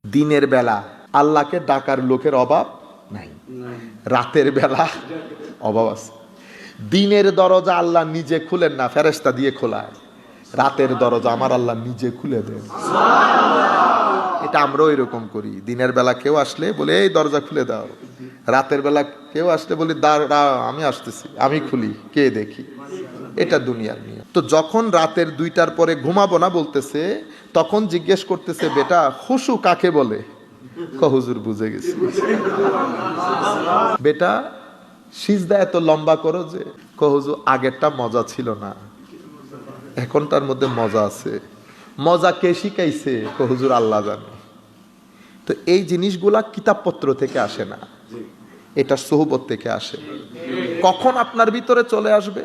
দিনের বেলা আল্লাহকে ডাকার লোকের অভাব নাই, রাতের বেলা অভাব আছে। দিনের দরজা আল্লাহ নিজে খুলেন না, ফেরেশতা দিয়ে খোলায়। রাতের দরজা আমার আল্লাহ নিজে খুলে দেন। এটা আমরাও এরকম করি। দিনের বেলা কেউ আসলে বলে এই দরজা খুলে দাও, রাতের বেলা কেউ আসলে বলি দাঁড়া আমি আসতেছি, আমি খুলি, কে দেখি। এটা দুনিয়ার নিয়ম। তো যখন রাতের 2টার পরে ঘুমাবো না বলতেছে, তখন জিজ্ঞেস করতেছে বেটা খুশু কাকে বলে? হুজুর বুঝে গেছি। বেটা সিজদা এত লম্বা করো যে? হুজুর আগেরটা মজা ছিল না, এখনটার মধ্যে মজা আছে। মজা কে শিখাইছে? হুজুর আল্লাহ জানে। তো এই জিনিসগুলা কিতাবপত্র থেকে আসে না, এটা সোহবত থেকে আসে। কখন আপনার ভিতরে চলে আসবে?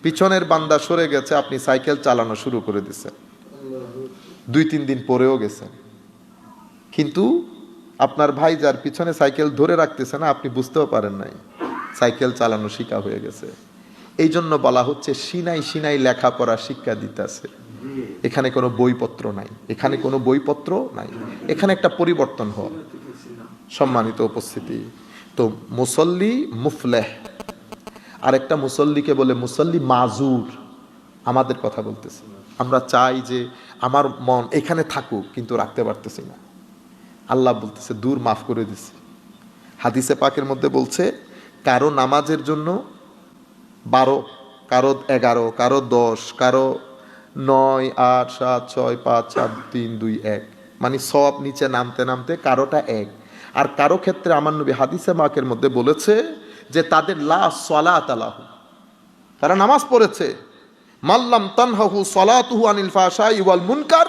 পিছনের বান্দা সরে গেছে, আপনি সাইকেল চালানো শুরু করে দিচ্ছেন, 2-3 দিন পরেও গেছেন, কিন্তু আপনার ভাই যার পিছনে সাইকেল ধরে রাখতেছে না, আপনি বুঝতেও পারেন নাই সাইকেল চালানো শিখা হয়ে গেছে। এই জন্য বলা হচ্ছে সিনাই সিনাই লেখাপড়া শিক্ষা দিতেছে। এখানে কোনো বইপত্র নাই, এখানে কোনো বইপত্র নাই, এখানে একটা পরিবর্তন হয়। সম্মানিত উপস্থিতি, তো মুসল্লি মুফলেহ, আরেকটা মুসল্লিকে বলে মুসল্লি মাজুর। আমাদের কথা বলতেছি, আমরা চাই যে আমার মন এখানে থাকুক, কিন্তু রাখতে পারতেছি না। আল্লাহ বলতেছে দূর, মাফ করে দিছে। হাদিসে পাকের মধ্যে বলছে কারো নামাজের জন্য 12, কারো 11, কারো 10, কারো 9, 8, 7, 6, 5, 4, 3, 2, 1, মানে সব নিচে নামতে নামতে কারোটা 1। আর কারো ক্ষেত্রে আমার নবী হাদিসে পাকের মধ্যে বলেছে যে তাদের লা সালাত লাহু, তারা নামাজ পড়েছে, মাল্লাম তানহাহু সালাতুহু আনিল ফাহশাই ওয়াল মুনকার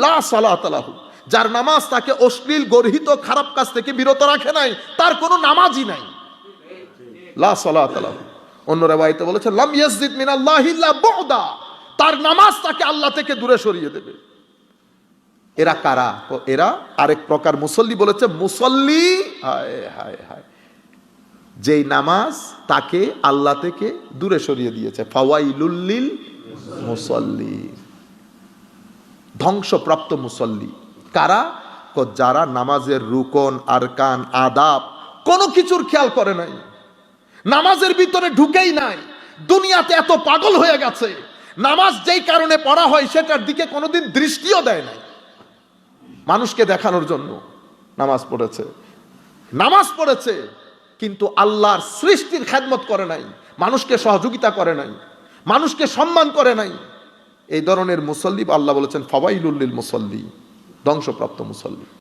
লা সালাত লাহু, যার নামাজ তাকে অশ্লীল গর্হিত খারাপ কাজ থেকে বিরত রাখে নাই, তার কোনো নামাজই নাই। লা সালাত লাহু। অন্য রাওয়ায়াতে বলেছে লাম ইয়াসজিদ মিনাল্লাহি ইল্লা বুদা, তার নামাজ তাকে আল্লাহ থেকে দূরে সরিয়ে দেবে। এরা কারা? এরা আরেক প্রকার মুসল্লি বলেছে মুসল্লি, হায় হায় হায়, যেই নামাজ তাকে আল্লাহ থেকে দূরে সরিয়ে দিয়েছে। ফাওয়াইলুল লিল মুসল্লি, ধ্বংসপ্রাপ্ত মুসল্লি কারা? যারা নামাজের রুকন আরকান আদাব কোনো কিছুর খেয়াল করে নাই, নামাজের ভিতরে ঢুকেই নাই, দুনিয়াতে এত পাগল হয়ে গেছে, নামাজ যেই কারণে পড়া হয় সেটার দিকে কোনোদিন দৃষ্টিও দেয় নাই। মানুষকে দেখানোর জন্য নামাজ পড়েছে, নামাজ পড়েছে, কিন্তু আল্লাহর সৃষ্টির খেদমত করে নাই, মানুষকে সহযোগিতা করে নাই, মানুষকে সম্মান করে নাই। এই ধরনের মুসল্লি আল্লাহ বলেছেন ফাওয়াইলুল লিল মুসল্লি, ধ্বংসপ্রাপ্ত মুসল্লি।